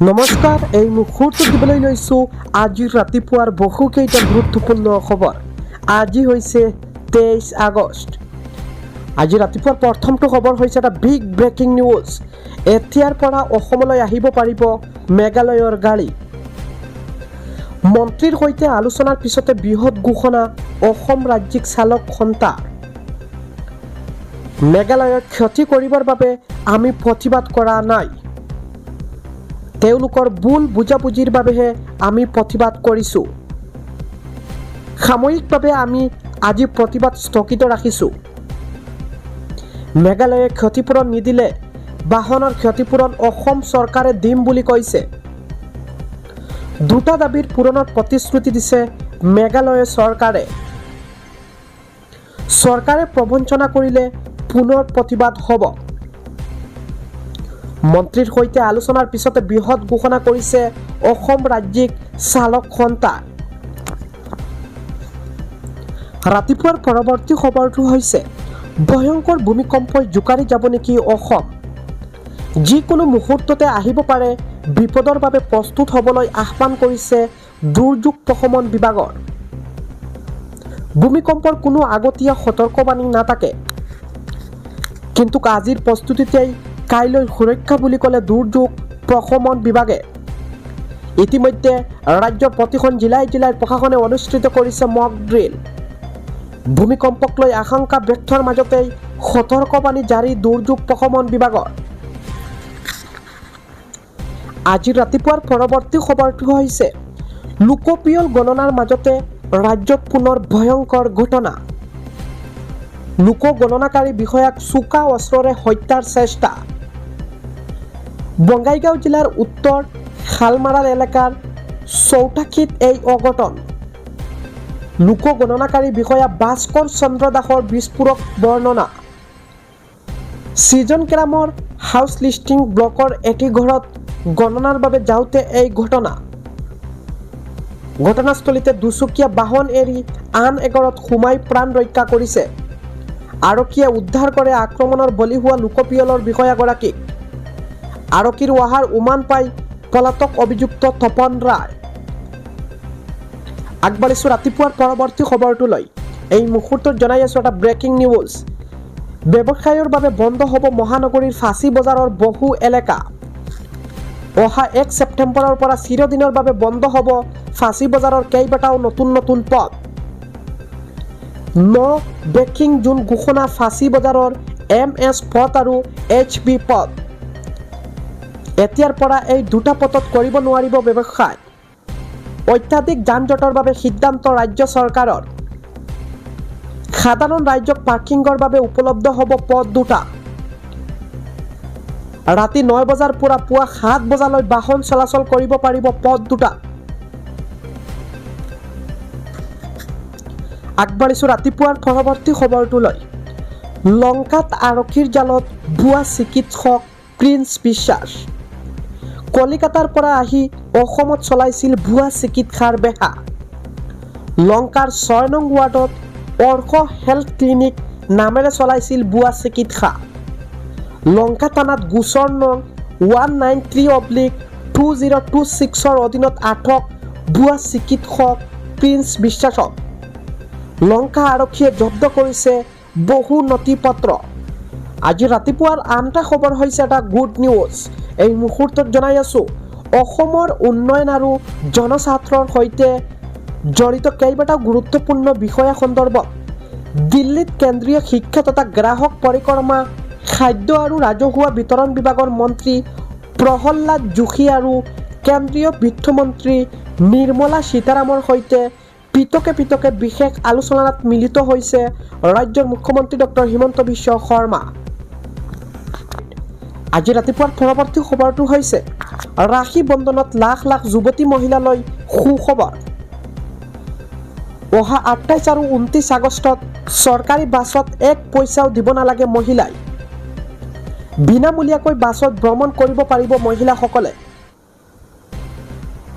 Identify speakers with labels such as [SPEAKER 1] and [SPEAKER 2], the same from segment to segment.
[SPEAKER 1] নমস্কাৰ, এই মুহূৰ্তত দিবলৈ লৈছোঁ আজি ৰাতিপুৱাৰ বহুকেইটা গুৰুত্বপূৰ্ণ খবৰ। আজি হৈছে 23 আগষ্ট। আজি ৰাতিপুৱাৰ প্ৰথমটো খবৰ হৈছে এটা বিগ ব্ৰেকিং নিউজ। এতিয়াৰ পৰা অসমলৈ আহিব পাৰিব মেঘালয়ৰ গাড়ী। মন্ত্ৰীৰ সৈতে আলোচনাৰ পিছতে বৃহৎ ঘোষণা অসম ৰাজ্যিক চালক সন্থা। মেঘালয়ক ক্ষতি কৰিবৰ বাবে আমি প্ৰতিবাদ কৰা নাই। তেওঁলোকৰ ভুল বুজাবুজিৰ বাবেহে আমি প্ৰতিবাদ কৰিছোঁ। সাময়িকভাৱে আমি আজি প্ৰতিবাদ স্থগিত ৰাখিছোঁ। মেঘালয়ে ক্ষতিপূৰণ নিদিলে বাহনৰ ক্ষতিপূৰণ অসম চৰকাৰে দিম বুলি কৈছে। দুটা দাবীৰ পূৰণৰ প্ৰতিশ্ৰুতি দিছে মেঘালয় চৰকাৰে। চৰকাৰে প্ৰবঞ্চনা কৰিলে পুনৰ প্ৰতিবাদ হ'ব। মন্ত্ৰীৰ সৈতে আলোচনাৰ পিছতে বৃহৎ ঘোষণা কৰিছে অসম ৰাজ্যিক চালক সন্থা। ৰাতিপুৱাৰ পৰৱৰ্তী খবৰটো হৈছে ভয়ংকৰ ভূমিকম্পই জোকাৰি যাব নেকি অসম। যিকোনো মুহূৰ্ততে আহিব পাৰে, বিপদৰ বাবে প্ৰস্তুত হ'বলৈ আহ্বান কৰিছে দুৰ্যোগ প্ৰশমন বিভাগৰ। ভূমিকম্পৰ কোনো আগতীয়া সতৰ্কবাণী নাথাকে, কিন্তু আজিৰ প্ৰস্তুতিতেই কাইলৈ সুৰক্ষা বুলি ক'লে দুৰ্যোগ প্ৰশমন বিভাগে। ইতিমধ্যে ৰাজ্যৰ প্ৰতিখন জিলাই প্ৰশাসনে অনুষ্ঠিত কৰিছে মক ড্ৰিল। ভূমিকম্পক লৈ আশংকা ব্যক্তৰ মাজতেই সতৰ্কবাণী জাৰি দুৰ্যোগ প্ৰশমন বিভাগৰ। আজি ৰাতিপুৱাৰ পৰৱৰ্তী খবৰটো হৈছে লোকপিয়ল গণনাৰ মাজতে ৰাজ্যত পুনৰ ভয়ংকৰ ঘটনা। লোক গণনাকাৰী বিষয়াক চোকা অস্ত্ৰৰে হত্যাৰ চেষ্টা। বঙাইগাঁও জিলাৰ উত্তৰ শালমাৰাৰ এলেকাৰ চৌটাক্ষীত এই অঘটন। লোক গণনাকাৰী বিষয়া ভাস্কৰ চন্দ্ৰ দাসৰ বিস্ফোৰক বৰ্ণনা। সৃজন কেৰামৰ হাউচ লিষ্টিং ব্লকৰ এটি ঘৰত গণনাৰ বাবে যাওঁতে এই ঘটনা। ঘটনাস্থলীতে দুচকীয়া বাহন এৰি আন এঘৰত সোমাই প্ৰাণ ৰক্ষা কৰিছে। আৰক্ষীয়ে উদ্ধাৰ কৰে আক্ৰমণৰ বলি হোৱা লোকপিয়লৰ বিষয়াগৰাকীক। আৰক্ষীৰ অহাৰ উমান পাই পলাতক অভিযুক্ত তপন ৰায়। আগবাঢ়িছোঁ ৰাতিপুৱাৰ পৰৱৰ্তী খবৰটোলৈ। এই মুহূৰ্তত জনাই আছোঁ এটা ব্ৰেকিং নিউজ। ব্যৱসায়ৰ বাবে বন্ধ হ'ব মহানগৰীৰ ফাঁচী বজাৰৰ বহু এলেকা। অহা 1 ছেপ্টেম্বৰৰ পৰা চিৰদিনৰ বাবে বন্ধ হ'ব ফাঁচী বজাৰৰ কেইবাটাও নতুন পথ। ব্ৰেকিং জোন ঘোষণা ফাঁচী বজাৰৰ MS পথ আৰু HB পথ। এতিয়াৰ পৰা এই দুটা পথত কৰিব নোৱাৰিব ব্যৱসায়। অত্যাধিক যান জঁটৰ বাবে সিদ্ধান্ত ৰাজ্য চৰকাৰৰ। সাধাৰণ ৰাজ্যক পাৰ্কিংৰ বাবে উপলব্ধ হ'ব পথ দুটা। ৰাতি 9 বজাৰ পৰা পুৱা 7 বজালৈ বাহন চলাচল কৰিব পাৰিব পথ দুটা। আগবাঢ়িছোঁ ৰাতিপুৱাৰ পৰৱৰ্তী খবৰটোলৈ। লংকাত আৰক্ষীৰ জালত ভুৱা চিকিৎসক প্ৰিন্স বিশ্বাস। কলিকাতাৰ পৰা আহি অসমত চলাইছিল ভুৱা চিকিৎসাৰ বেহা। লংকাৰ 6 নং ৱাৰ্ডত অৰ্ক হেল্থ ক্লিনিক নামেৰে চলাইছিল ভুৱা চিকিৎসা। লংকা থানাত গোচৰ নং 193/2026 অধীনত আটক ভুৱা চিকিৎসক প্ৰিন্স বিশ্বাসক। লংকা আৰক্ষীয়ে জব্দ কৰিছে বহু নথি পত্ৰ। আজি ৰাতিপুৱাৰ আন এটা খবৰ হৈছে এটা গুড নিউজ। এই মুহূৰ্তত জনাই আছোঁ অসমৰ উন্নয়ন আৰু জনস্বাৰ্থৰ সৈতে জড়িত কেইবাটাও গুৰুত্বপূৰ্ণ বিষয়া সন্দৰ্ভত দিল্লীত কেন্দ্ৰীয় শিক্ষা তথা গ্ৰাহক পৰিক্ৰমা, খাদ্য আৰু ৰাজহুৱা বিতৰণ বিভাগৰ মন্ত্ৰী প্ৰহ্লাদ যোশী আৰু কেন্দ্ৰীয় বিত্তমন্ত্ৰী নিৰ্মলা সীতাৰামৰ সৈতে পৃথকে বিশেষ আলোচনাত মিলিত হৈছে ৰাজ্যৰ মুখ্যমন্ত্ৰী ডক্টৰ হিমন্ত বিশ্ব শৰ্মা। আজি ৰাতিপুৱাৰ পৰৱৰ্তী খবৰটো হৈছে ৰাখী বন্ধনত লাখ লাখ যুৱতী মহিলালৈ সুখবৰ। অহা 28 আৰু 29 আগষ্টত চৰকাৰী বাছত 1 পইচাও দিব নালাগে মহিলাই। বিনামূলীয়াকৈ বাছত ভ্ৰমণ কৰিব পাৰিব মহিলাসকলে।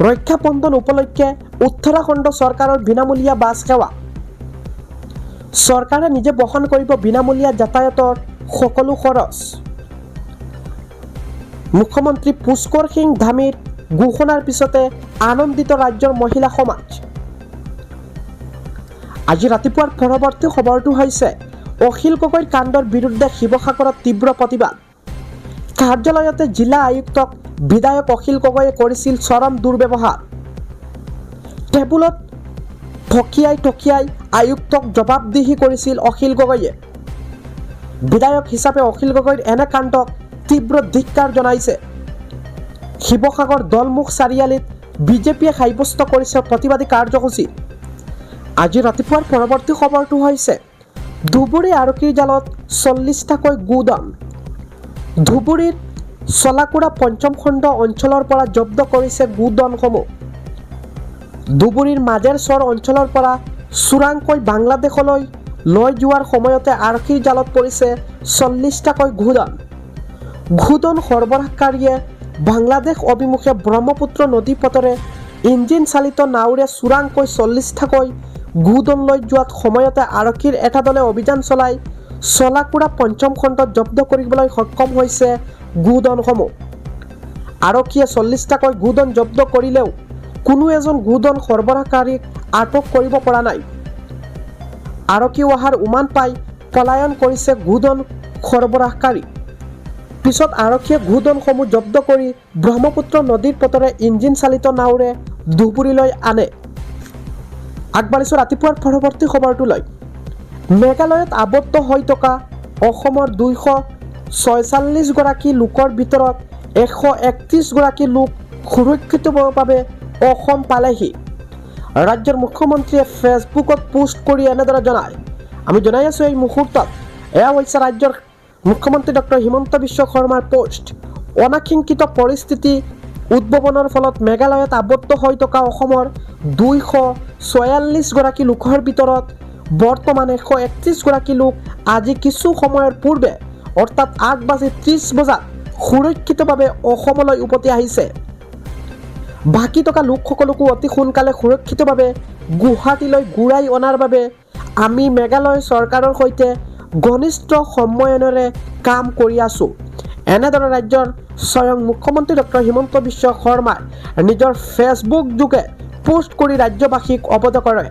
[SPEAKER 1] ৰক্ষাবন্ধন উপলক্ষে উত্তৰাখণ্ড চৰকাৰৰ বিনামূলীয়া বাছ সেৱা। চৰকাৰে নিজে বহন কৰিব বিনামূলীয়া যাতায়াতৰ সকলো খৰচ। মুখ্যমন্ত্ৰী পুষ্কৰ সিং ধামীৰ ঘোষণাৰ পিছতে আনন্দিত ৰাজ্যৰ মহিলা সমাজ। আজি ৰাতিপুৱাৰ পৰৱৰ্তী খবৰটো হৈছে অখিল গগৈৰ কাণ্ডৰ বিৰুদ্ধে শিৱসাগৰত তীব্ৰ প্ৰতিবাদ। কাৰ্যালয়তে জিলা আয়ুক্তক বিধায়ক অখিল গগৈয়ে কৰিছিল চৰম দুৰ্ব্যৱহাৰ। টেবুলত ঠকিয়াই আয়ুক্তক জবাবদিহি কৰিছিল অখিল গগৈয়ে। বিধায়ক হিচাপে অখিল গগৈৰ এনে কাণ্ডক তীব্ৰ ধিক্কাৰ জনাইছে। শিৱসাগৰ দলমুখ চাৰিআলিত বিজেপিয়ে সাব্যস্ত কৰিছে প্ৰতিবাদী কাৰ্যসূচী। আজি ৰাতিপুৱাৰ পৰৱৰ্তী খবৰটো হৈছে ধুবুৰী আৰক্ষীৰ জালত 40টাকৈ গোডাউন। ধুবুৰীৰ চলাকুৰা পঞ্চম খণ্ড অঞ্চলৰ পৰা জব্দ কৰিছে গোডাউনসমূহ। ধুবুৰীৰ মাজেৰচৰ অঞ্চলৰ পৰা চোৰাংকৈ বাংলাদেশলৈ লৈ যোৱাৰ সময়তে আৰক্ষীৰ জালত পৰিছে 40টাকৈ গোডাউন। গোডাউন সৰবৰাহকাৰীয়ে বাংলাদেশ অভিমুখে ব্ৰহ্মপুত্ৰ নদী পথেৰে ইঞ্জিন চালিত নাওৰে চোৰাংকৈ 40টাকৈ গোডাউন লৈ যোৱাত সময়তে আৰক্ষীৰ এটা দলে অভিযান চলাই চলাকুৰা পঞ্চম খণ্ডত জব্দ কৰিবলৈ সক্ষম হৈছে গোডাউনসমূহ। আৰক্ষীয়ে 40টাকৈ গোডাউন জব্দ কৰিলেও কোনো এজন গোডাউন সৰবৰাহকাৰীক আটক কৰিব পৰা নাই। আৰক্ষী অহাৰ উমান পাই পলায়ন কৰিছে গোডাউন সৰবৰাহকাৰী। পিছত আৰক্ষীয়ে গোডাউনসমূহ জব্দ কৰি ব্ৰহ্মপুত্ৰ নদীৰ পথেৰে ইঞ্জিন চালিত নাওৰে ধুবুৰীলৈ আনে। আগবাঢ়িছোঁ ৰাতিপুৱাৰ পৰৱৰ্তী খবৰটোলৈ। মেঘালয়ত আবদ্ধ হৈ থকা অসমৰ 246গৰাকী লোকৰ ভিতৰত 131গৰাকী লোক সুৰক্ষিতভাৱে অসম পালেহি। ৰাজ্যৰ মুখ্যমন্ত্ৰীয়ে ফেচবুকত পোষ্ট কৰি এনেদৰে জনায়। আমি জনাই আছোঁ এই মুহূৰ্তত এয়া হৈছে ৰাজ্যৰ মুখ্যমন্ত্ৰী ডক্টৰ হিমন্ত বিশ্ব শৰ্মাৰ পোষ্ট। অনাকাংক্ষিত পৰিস্থিতি উদ্ভাৱনৰ ফলত মেঘালয়ত আবদ্ধ হৈ থকা অসমৰ 246গৰাকী লোকৰ ভিতৰত বৰ্তমান 131গৰাকী লোক আজি কিছু সময়ৰ পূৰ্বে অৰ্থাৎ 8:30 বজাত সুৰক্ষিতভাৱে অসমলৈ উভতি আহিছে। বাকী থকা লোকসকলকো অতি সোনকালে সুৰক্ষিতভাৱে গুৱাহাটীলৈ ঘূৰাই অনাৰ বাবে আমি মেঘালয় চৰকাৰৰ সৈতে ঘনিষ্ঠ সমন্বয়েৰে কাম কৰি আছোঁ। এনেদৰে ৰাজ্যৰ স্বয়ং মুখ্যমন্ত্ৰী ডক্টৰ হিমন্ত বিশ্ব শৰ্মাই নিজৰ ফেচবুক যোগে পোষ্ট কৰি ৰাজ্যবাসীক অৱগত কৰে।